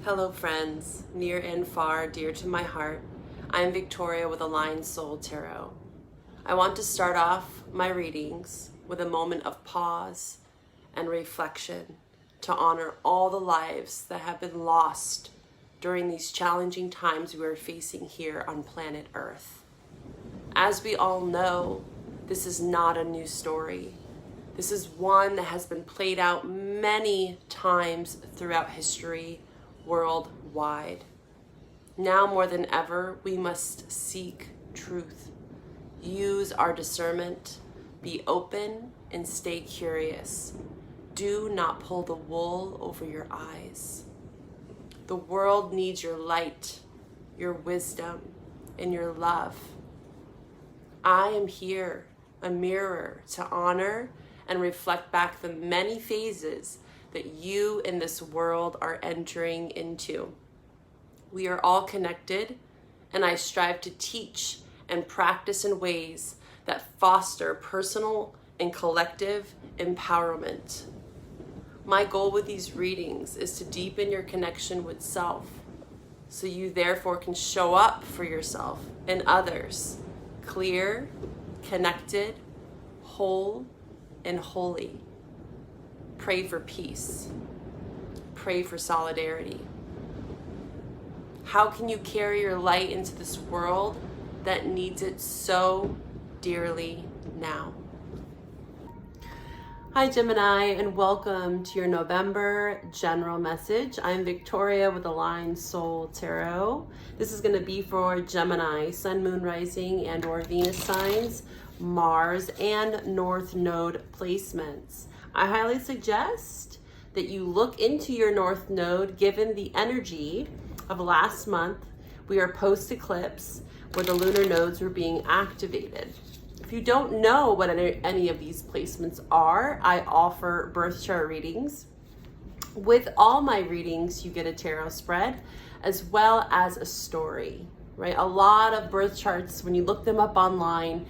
Hello friends, near and far, dear to my heart. I am Victoria with Aligned Soul Tarot. I want to start off my readings with a moment of pause and reflection to honor all the lives that have been lost during these challenging times we are facing here on planet Earth. As we all know, this is not a new story. This is one that has been played out many times throughout history, worldwide. Now more than ever, we must seek truth, use our discernment, be open, and stay curious. Do not pull the wool over your eyes. The world needs your light, your wisdom, and your love. I am here, a mirror to honor and reflect back the many phases that you in this world are entering into. We are all connected, and I strive to teach and practice in ways that foster personal and collective empowerment. My goal with these readings is to deepen your connection with self, so you therefore can show up for yourself and others, clear, connected, whole, and holy. Pray for peace. Pray for solidarity. How can you carry your light into this world that needs it so dearly now? Hi Gemini, and welcome to your November general message. I'm Victoria with Aligned Soul Tarot. This is going to be for Gemini, Sun, Moon, Rising, and or Venus signs, Mars, and North Node placements. I highly suggest that you look into your North Node given the energy of last month. We are post-eclipse where the lunar nodes were being activated. If you don't know what any of these placements are, I offer birth chart readings. With all my readings, you get a tarot spread as well as a story, right? A lot of birth charts, when you look them up online,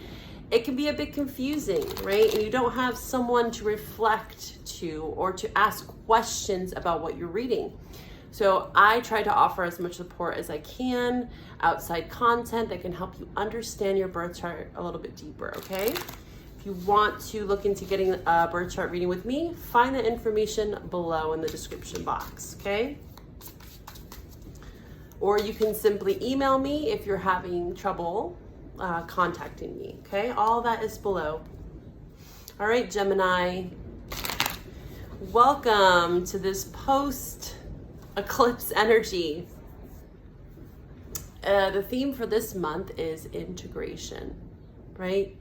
it can be a bit confusing, right? And you don't have someone to reflect to or to ask questions about what you're reading. So I try to offer as much support as I can, outside content that can help you understand your birth chart a little bit deeper, okay? If you want to look into getting a birth chart reading with me, find the information below in the description box, okay? Or you can simply email me if you're having trouble contacting me, okay? All that is below. All right, Gemini, welcome to this post-eclipse energy. The theme for this month is integration, right?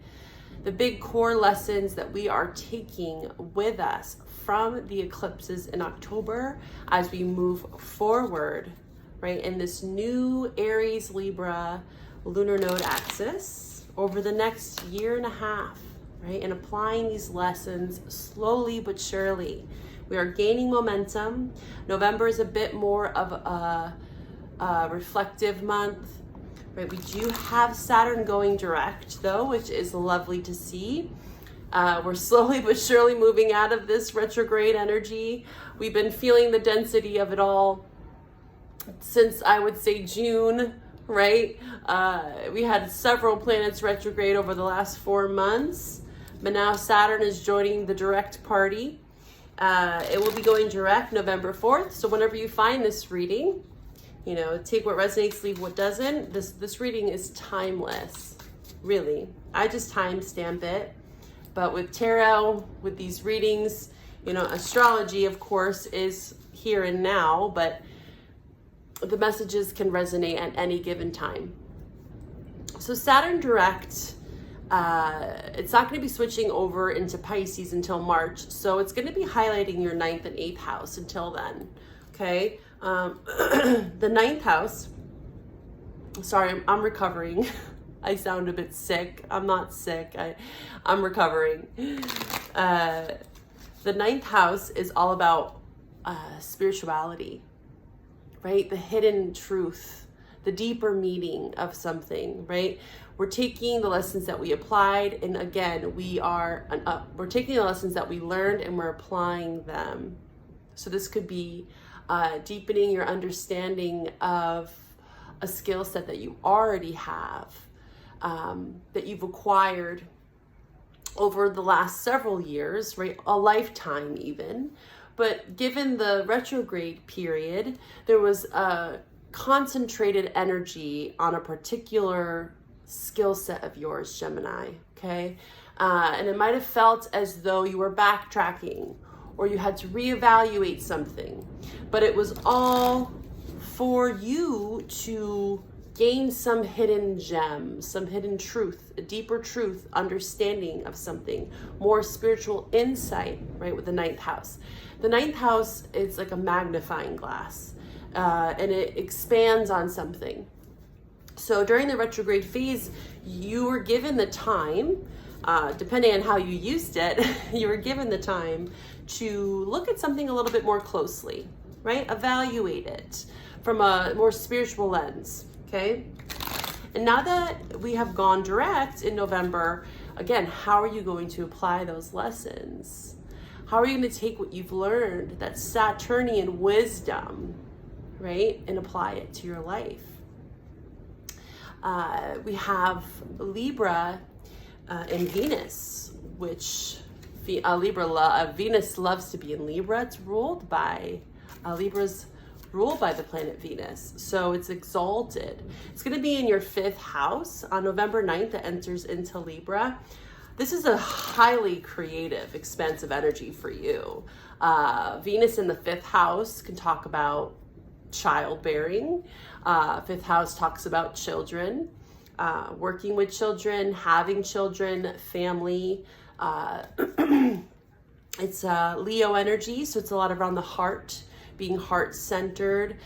The big core lessons that we are taking with us from the eclipses in October as we move forward, right, in this new Aries Libra lunar node axis over the next year and a half, right? And applying these lessons slowly but surely. We are gaining momentum. November is a bit more of a reflective month, right? We do have Saturn going direct though, which is lovely to see. We're slowly but surely moving out of this retrograde energy. We've been feeling the density of it all since, I would say, June, right? We had several planets retrograde over the last 4 months, but now Saturn is joining the direct party. It will be going direct November 4th. So whenever you find this reading, you know, take what resonates, leave what doesn't. This reading is timeless, really. I just timestamp it. But with tarot, with these readings, you know, astrology, of course, is here and now, but the messages can resonate at any given time. So Saturn direct, it's not going to be switching over into Pisces until March. So it's going to be highlighting your 9th and 8th house until then. Okay. The 9th house, sorry, I'm recovering. I sound a bit sick. I'm not sick. I'm recovering. The 9th house is all about spirituality, right? The hidden truth, the deeper meaning of something, right? We're taking the lessons that we applied, and again, we're taking the lessons that we learned and we're applying them. So this could be deepening your understanding of a skill set that you already have, that you've acquired over the last several years, right? A lifetime even. But given the retrograde period, there was a concentrated energy on a particular skill set of yours, Gemini, okay? And it might have felt as though you were backtracking or you had to reevaluate something, but it was all for you to gain some hidden gem, some hidden truth, a deeper truth, understanding of something, more spiritual insight, right, with the ninth house. The ninth house is like a magnifying glass, and it expands on something. So during the retrograde phase, you were given the time, depending on how you used it, you were given the time to look at something a little bit more closely, right? Evaluate it from a more spiritual lens, okay? And now that we have gone direct in November, again, how are you going to apply those lessons? How are you going to take what you've learned, that Saturnian wisdom, right, and apply it to your life? We have Libra and Venus, which Venus loves to be in Libra. It's ruled by, Libra's ruled by the planet Venus. So it's exalted. It's going to be in your 5th house on November 9th. It enters into Libra. This is a highly creative, expansive energy for you. Venus in the 5th house can talk about childbearing. 5th house talks about children, working with children, having children, family. It's Leo energy, so it's a lot around the heart, being heart-centered,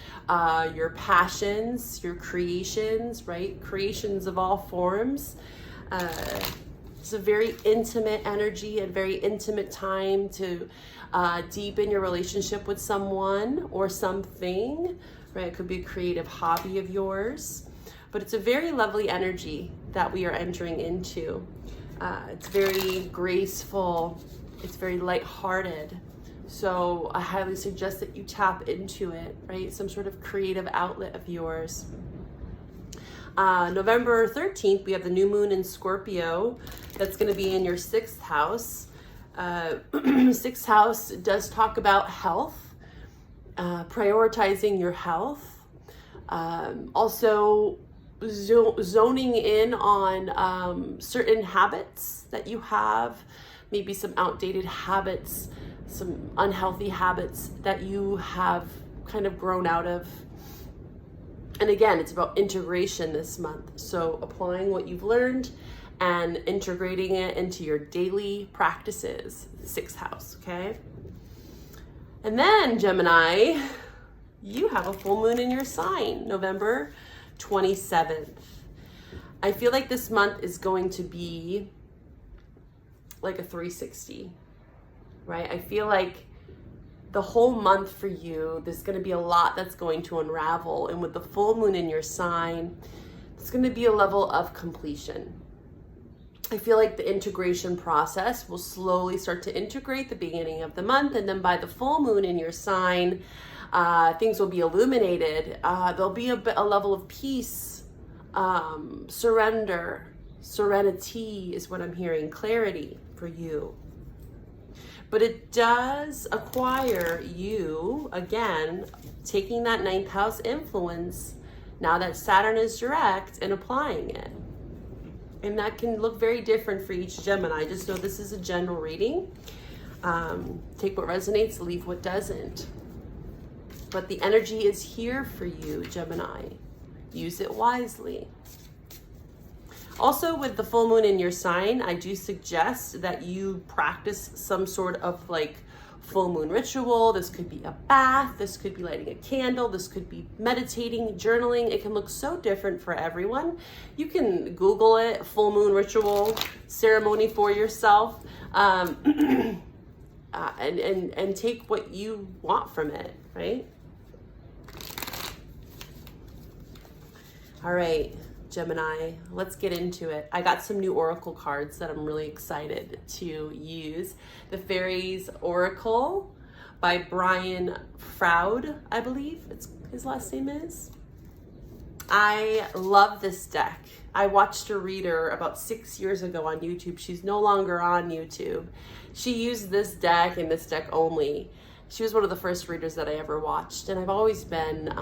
your passions, your creations, right? Creations of all forms. It's a very intimate energy, a very intimate time to deepen your relationship with someone or something, right? It could be a creative hobby of yours, but it's a very lovely energy that we are entering into. It's very graceful. It's very lighthearted. So I highly suggest that you tap into it, right? Some sort of creative outlet of yours. November 13th, we have the new moon in Scorpio. That's going to be in your 6th house. 6th house does talk about health, prioritizing your health. Also zoning in on certain habits that you have, maybe some outdated habits, some unhealthy habits that you have kind of grown out of. And again, it's about integration this month. So applying what you've learned and integrating it into your daily practices, 6th house, okay? And then Gemini, you have a full moon in your sign, November 27th. I feel like this month is going to be like a 360, right? I feel like the whole month for you, there's going to be a lot that's going to unravel. And with the full moon in your sign, it's going to be a level of completion. I feel like the integration process will slowly start to integrate the beginning of the month. And then by the full moon in your sign, things will be illuminated. There'll be a level of peace, surrender, serenity is what I'm hearing, clarity for you. But it does acquire you, again, taking that 9th house influence, now that Saturn is direct, and applying it. And that can look very different for each Gemini. Just know this is a general reading. Take what resonates, leave what doesn't. But the energy is here for you, Gemini. Use it wisely. Also, with the full moon in your sign, I do suggest that you practice some sort of like full moon ritual. This could be a bath. This could be lighting a candle. This could be meditating, journaling. It can look so different for everyone. You can Google it, full moon ritual ceremony for yourself, and take what you want from it, right? All right, Gemini, let's get into it. I got some new oracle cards that I'm really excited to use. The Fairies Oracle by Brian Froud, I believe his last name is. I love this deck. I watched her read her about 6 years ago on YouTube. She's no longer on YouTube. She used this deck and this deck only. She was one of the first readers that I ever watched, and I've always been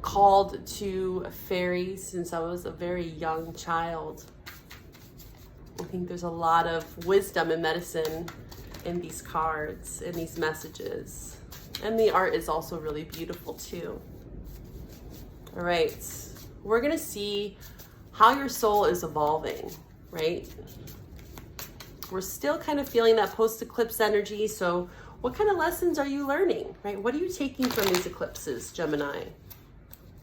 called to fairies since I was a very young child. I think there's a lot of wisdom and medicine in these cards, in these messages. And the art is also really beautiful too. All right, we're gonna see how your soul is evolving, right? We're still kind of feeling that post-eclipse energy, so what kind of lessons are you learning, right? What are you taking from these eclipses, Gemini?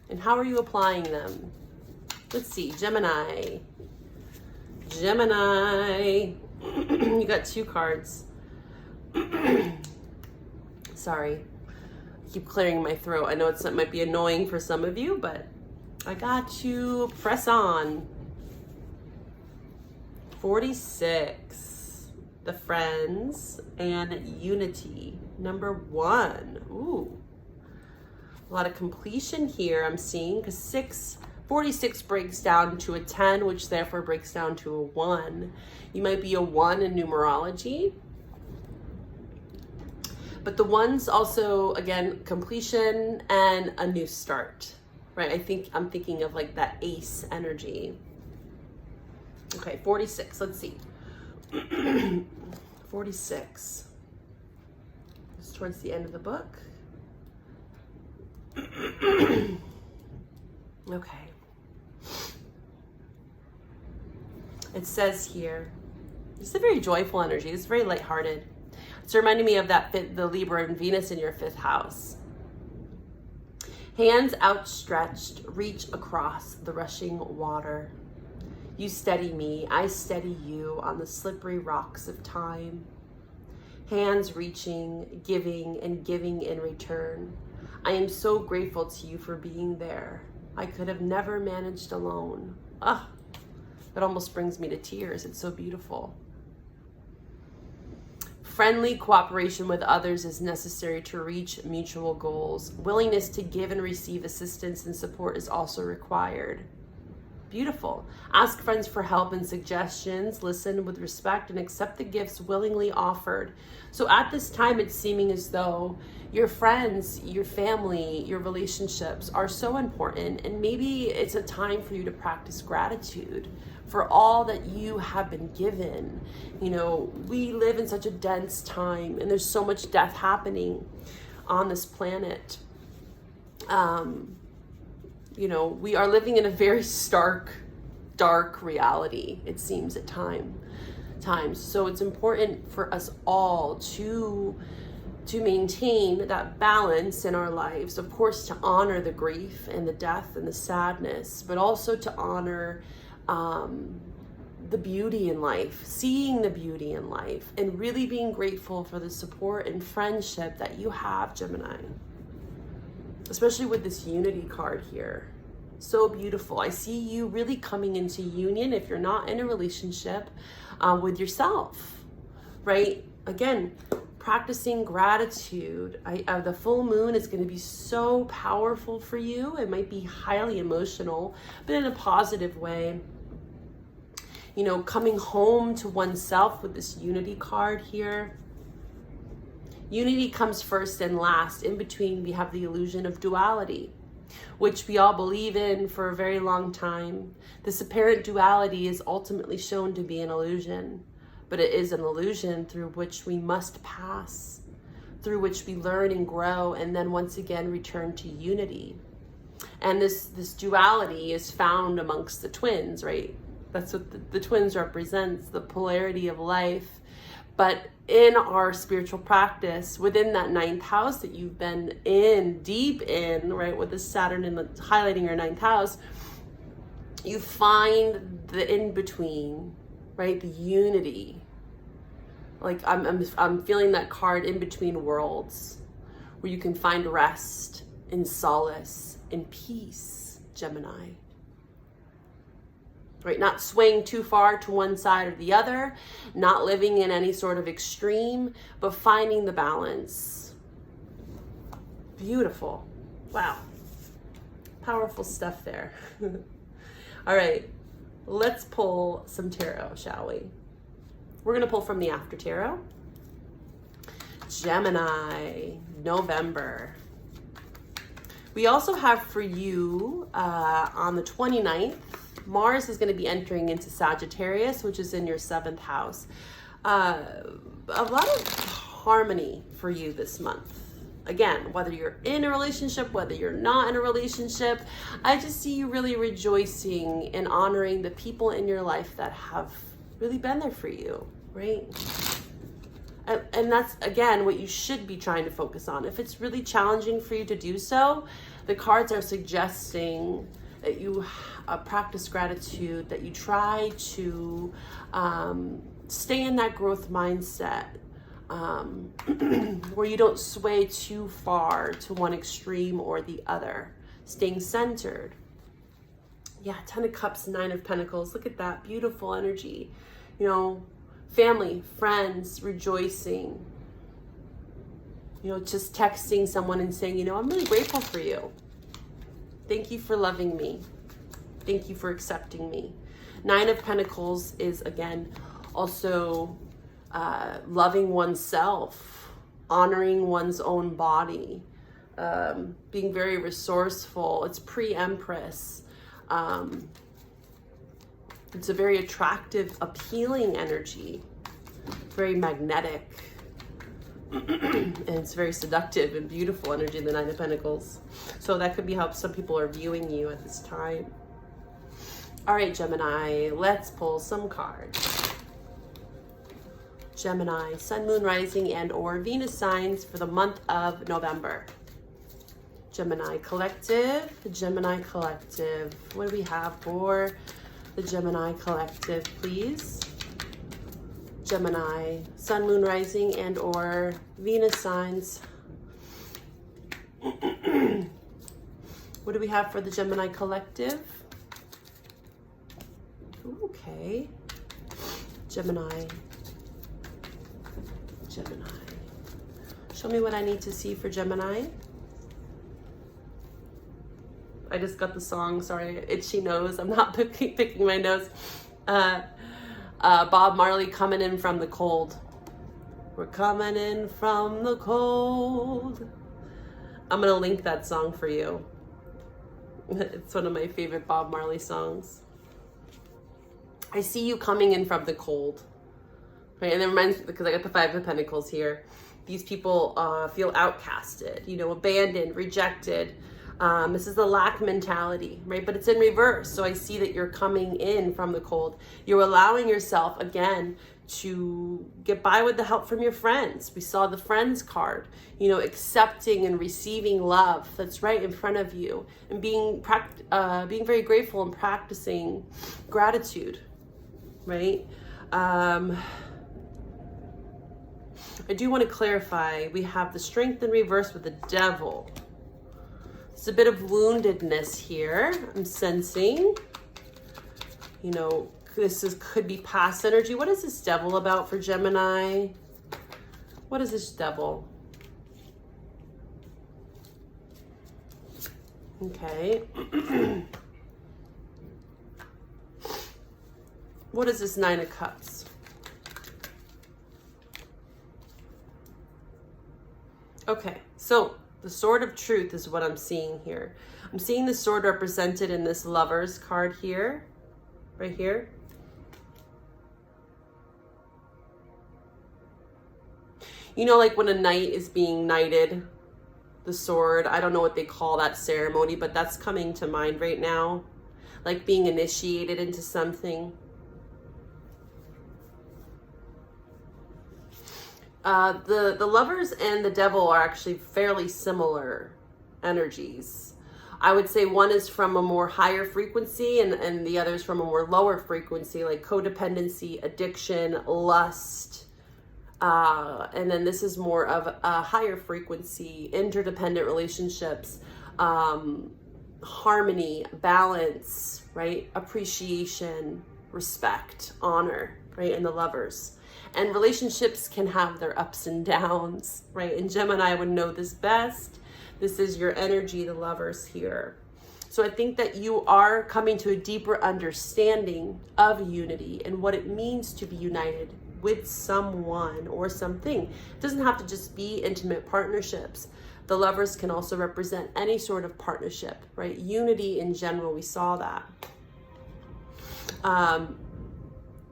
And how are you applying them? Let's see, Gemini. Gemini. You got 2 cards. Sorry, I keep clearing my throat. I know it might be annoying for some of you, but I got to press on. 46, the Friends, and Unity, number 1. Ooh, a lot of completion here I'm seeing, because 46 breaks down to a 10, which therefore breaks down to a 1. You might be a 1 in numerology. But the 1's also, again, completion and a new start, right? I'm thinking of like that ace energy. Okay, 46, let's see. 46. It's towards the end of the book. Okay. It says here, it's a very joyful energy. It's very lighthearted. It's reminding me of the Libra and Venus in your 5th house. Hands outstretched, reach across the rushing water. You steady me, I steady you on the slippery rocks of time. Hands reaching, giving, and giving in return. I am so grateful to you for being there. I could have never managed alone. Ah, that almost brings me to tears. It's so beautiful. Friendly cooperation with others is necessary to reach mutual goals. Willingness to give and receive assistance and support is also required. Beautiful. Ask friends for help and suggestions. Listen with respect and accept the gifts willingly offered. So at this time, it's seeming as though your friends, your family, your relationships are so important. And maybe it's a time for you to practice gratitude for all that you have been given. You know, we live in such a dense time, and there's so much death happening on this planet. You know, we are living in a very stark, dark reality, it seems at times. So it's important for us all to maintain that balance in our lives. Of course, to honor the grief and the death and the sadness, but also to honor the beauty in life, seeing the beauty in life, and really being grateful for the support and friendship that you have, Gemini. Especially with this Unity card here. So beautiful. I see you really coming into union if you're not in a relationship with yourself, right? Again, practicing gratitude. The full moon is going to be so powerful for you. It might be highly emotional, but in a positive way. You know, coming home to oneself with this Unity card here. Unity comes first and last. In between, we have the illusion of duality, which we all believe in for a very long time. This apparent duality is ultimately shown to be an illusion, but it is an illusion through which we must pass, through which we learn and grow, and then once again return to unity. And this duality is found amongst the twins, right? That's what the twins represents, the polarity of life. But in our spiritual practice, within that 9th house that you've been in, deep in, right, with the Saturn and highlighting your 9th house, you find the in-between, right, the unity. Like I'm feeling that card, in between worlds, where you can find rest and solace and peace, Gemini. right? Not swaying too far to one side or the other, not living in any sort of extreme, but finding the balance. Beautiful. Wow. Powerful stuff there. All right, let's pull some tarot, shall we? We're going to pull from the After Tarot. Gemini, November. We also have for you on the 29th, Mars is going to be entering into Sagittarius, which is in your 7th house. A lot of harmony for you this month. Again, whether you're in a relationship, whether you're not in a relationship, I just see you really rejoicing and honoring the people in your life that have really been there for you, right? And that's, again, what you should be trying to focus on. If it's really challenging for you to do so, the cards are suggesting that you practice gratitude, that you try to stay in that growth mindset, where you don't sway too far to one extreme or the other, staying centered. Yeah, 10 of Cups, 9 of Pentacles. Look at that beautiful energy. You know, family, friends, rejoicing. You know, just texting someone and saying, you know, I'm really grateful for you. Thank you for loving me. Thank you for accepting me. 9 of Pentacles is, again, also loving oneself, honoring one's own body, being very resourceful. It's pre-Empress. It's a very attractive, appealing energy, very magnetic, and it's very seductive and beautiful energy, the 9 of Pentacles. So that could be how some people are viewing you at this time. All right, Gemini, let's pull some cards. Gemini, Sun, Moon, Rising, and or Venus signs for the month of November. Gemini Collective, Gemini Collective. What do we have for the Gemini Collective, please? Gemini, Sun, Moon, Rising, and or Venus signs. What do we have for the Gemini Collective? Okay. Gemini. Gemini. Show me what I need to see for Gemini. I just got the song, sorry, itchy nose. I'm not picking my nose. Bob Marley, Coming In From the Cold. We're coming in from the cold. I'm gonna link that song for you. It's one of my favorite Bob Marley songs. I see you coming in from the cold. Right, and it reminds me, because I got the 5 of Pentacles here. These people feel outcasted, you know, abandoned, rejected. This is the lack mentality, right? But it's in reverse. So I see that you're coming in from the cold. You're allowing yourself, again, to get by with the help from your friends. We saw the friends card, you know, accepting and receiving love that's right in front of you, and being very grateful and practicing gratitude, right? I do want to clarify, we have the Strength in reverse with the Devil. It's a bit of woundedness here, I'm sensing. You know, could be past energy. What is this Devil about for Gemini? What is this Devil? Okay. What is this 9 of Cups? Okay, so the Sword of Truth is what I'm seeing here. I'm seeing the sword represented in this Lovers card here, right here. You know, like when a knight is being knighted, the sword, I don't know what they call that ceremony, but that's coming to mind right now. Like being initiated into something. The Lovers and the Devil are actually fairly similar energies. I would say one is from a more higher frequency and the other is from a more lower frequency, like codependency, addiction, lust. And then this is more of a higher frequency, interdependent relationships, harmony, balance, right? Appreciation, respect, honor, right? And the Lovers. And relationships can have their ups and downs, right? And Gemini would know this best. This is your energy, the Lovers here. So I think that you are coming to a deeper understanding of unity and what it means to be united with someone or something. It doesn't have to just be intimate partnerships. The Lovers can also represent any sort of partnership, right? Unity in general, we saw that.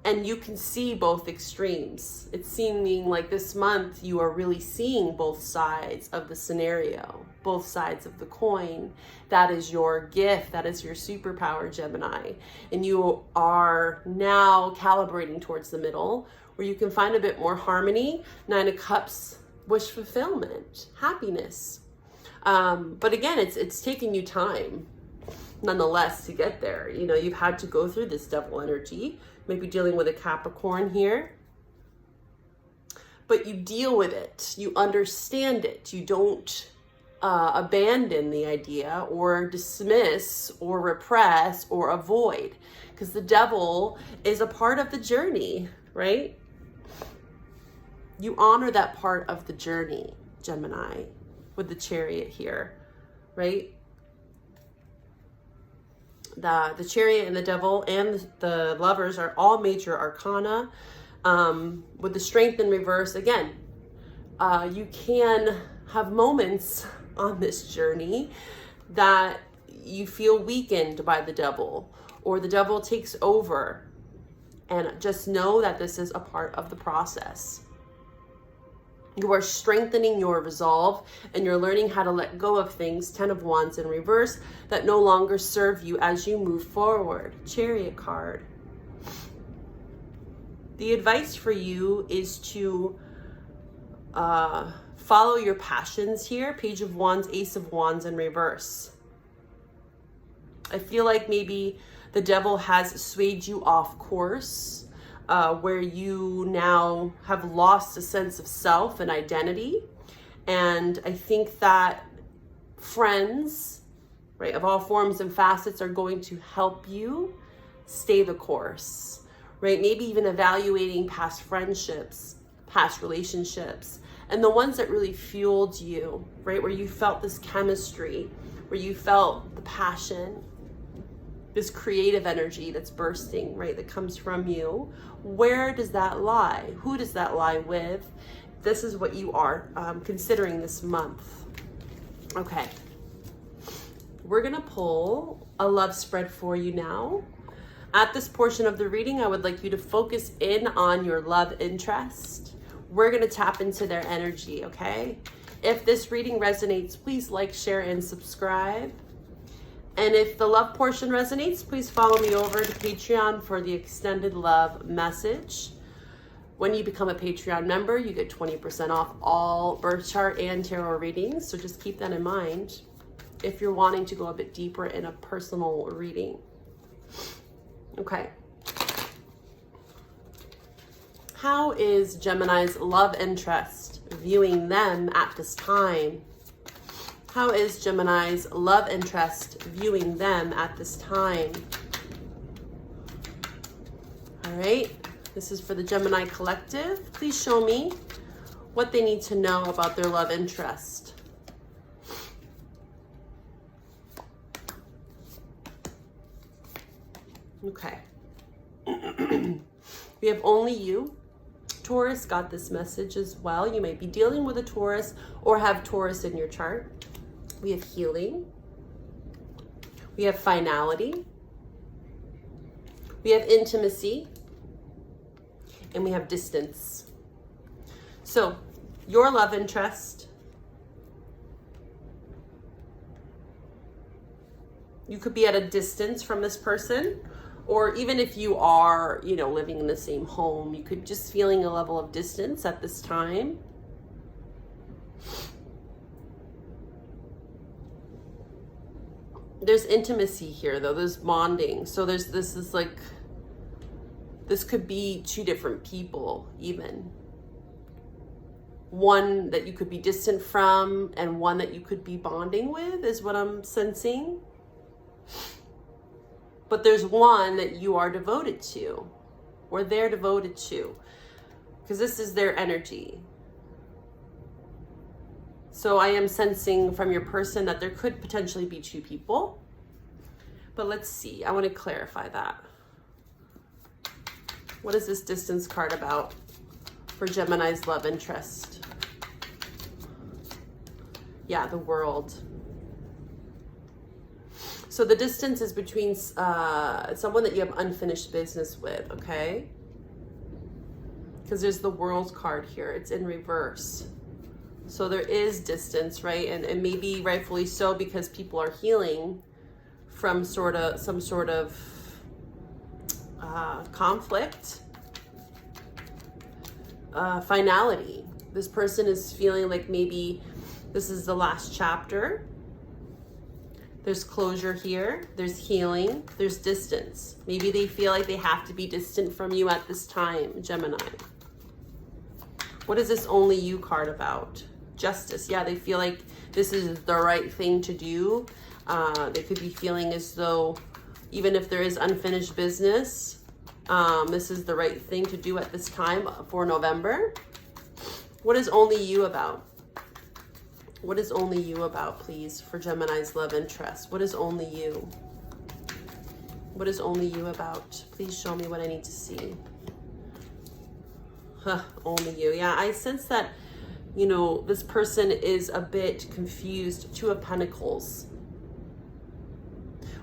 And you can see both extremes. It's seeming like this month you are really seeing both sides of the scenario, both sides of the coin. That is your gift. That is your superpower, Gemini. And you are now calibrating towards the middle where you can find a bit more harmony. 9 of Cups, wish fulfillment, happiness. But again, it's taking you time, nonetheless, to get there. You know, you've had to go through this Devil energy. Maybe dealing with a Capricorn here. But you deal with it. You understand it. You don't abandon the idea or dismiss or repress or avoid. Because the Devil is a part of the journey, right? You honor that part of the journey, Gemini, with the Chariot here, right? The Chariot and the Devil and the Lovers are all major arcana. With the Strength in reverse, again, you can have moments on this journey that you feel weakened by the Devil, or the Devil takes over. And just know that this is a part of the process. You are strengthening your resolve and you're learning how to let go of things, 10 of Wands in reverse, that no longer serve you as you move forward. Chariot card. The advice for you is to follow your passions here. Page of Wands, Ace of Wands in reverse. I feel like maybe the Devil has swayed you off course. Where you now have lost a sense of self and identity. And I think that friends, right, of all forms and facets are going to help you stay the course, right? Maybe even evaluating past friendships, past relationships, and the ones that really fueled you, right? Where you felt this chemistry, where you felt the passion, this creative energy that's bursting, right, that comes from you. Where does that lie? Who does that lie with? This is what you are considering this month. Okay. We're going to pull a love spread for you now. At this portion of the reading, I would like you to focus in on your love interest. We're going to tap into their energy, okay? If this reading resonates, please like, share, and subscribe. And if the love portion resonates, please follow me over to Patreon for the extended love message. When you become a Patreon member, you get 20% off all birth chart and tarot readings. So just keep that in mind if you're wanting to go a bit deeper in a personal reading. Okay. How is Gemini's love interest viewing them at this time? How is Gemini's love interest viewing them at this time? All right, this is for the Gemini collective. Please show me what they need to know about their love interest. Okay. We have only you. Taurus got this message as well. You may be dealing with a Taurus or have Taurus in your chart. We have healing. We have finality. We have intimacy. And we have distance. So, your love interest. You could be at a distance from this person. Or even if you are, you know, living in the same home, you could just feeling a level of distance at this time. There's intimacy here, though. There's bonding. So this could be two different people, even. One that you could be distant from and one that you could be bonding with is what I'm sensing. But there's one that you are devoted to, or they're devoted to, because this is their energy. So I am sensing from your person that there could potentially be two people. But let's see. I want to clarify that. What is this distance card about for Gemini's love interest? Yeah, the World. So the distance is between someone that you have unfinished business with, okay? Because there's the World card here. It's in reverse. So there is distance, right? And maybe rightfully so, because people are healing from some sort of conflict, finality. This person is feeling like maybe this is the last chapter. There's closure here. There's healing. There's distance. Maybe they feel like they have to be distant from you at this time, Gemini. What is this only you card about? Justice. Yeah, they feel like this is the right thing to do. They could be feeling as though even if there is unfinished business, this is the right thing to do at this time for November. What is only you about? What is only you about, please, for Gemini's love interest? What is only you? What is only you about? Please show me what I need to see. Only you. Yeah, I sense that, you know, this person is a bit confused. Two of Pentacles.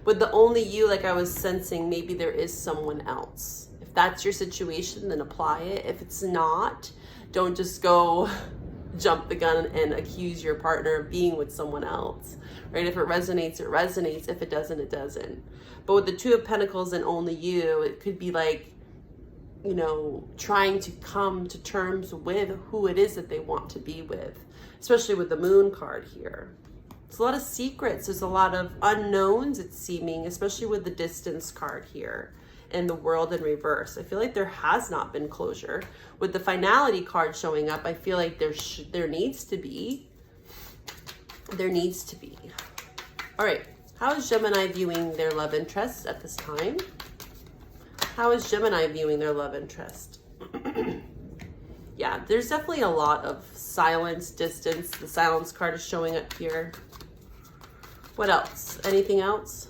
With the only you, like I was sensing, maybe there is someone else. If that's your situation, then apply it. If it's not, don't just go jump the gun and accuse your partner of being with someone else, right? If it resonates, it resonates. If it doesn't, it doesn't. But with the Two of Pentacles and only you, it could be like, you know, trying to come to terms with who it is that they want to be with, especially with the Moon card here. It's a lot of secrets. There's a lot of unknowns, it's seeming, especially with the Distance card here and the World in reverse. I feel like there has not been closure. With the Finality card showing up, I feel like there needs to be. There needs to be. All right. How is Gemini viewing their love interest at this time? How is Gemini viewing their love interest? Yeah, there's definitely a lot of silence, distance. The Silence card is showing up here. What else? Anything else?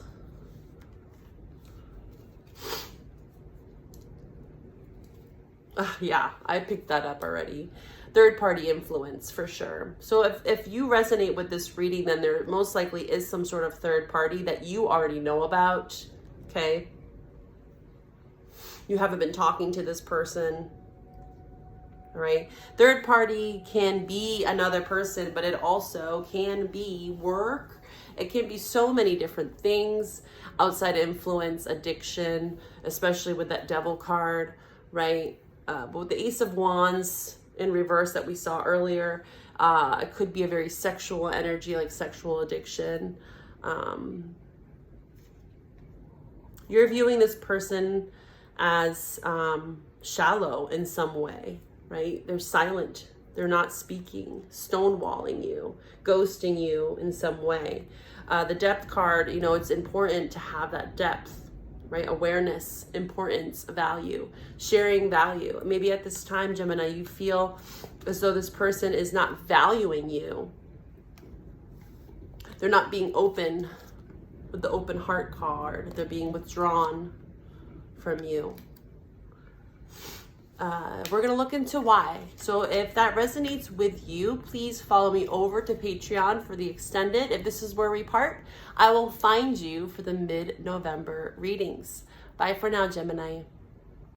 Yeah, I picked that up already. Third party influence for sure. So if you resonate with this reading, then there most likely is some sort of third party that you already know about, okay? You haven't been talking to this person, all right? Third party can be another person, but it also can be work. It can be so many different things. Outside influence, addiction, especially with that Devil card, right? But with the Ace of Wands in reverse that we saw earlier, it could be a very sexual energy, like sexual addiction. You're viewing this person as shallow in some way, right? They're silent. They're not speaking, stonewalling you, ghosting you in some way. The Depth card, you know, it's important to have that depth, right? Awareness, importance, value, sharing value. Maybe at this time, Gemini, you feel as though this person is not valuing you. They're not being open with the Open Heart card. They're being withdrawn from you. We're going to look into why. So if that resonates with you, please follow me over to Patreon for the extended. If this is where we part, I will find you for the mid-November readings. Bye for now, Gemini.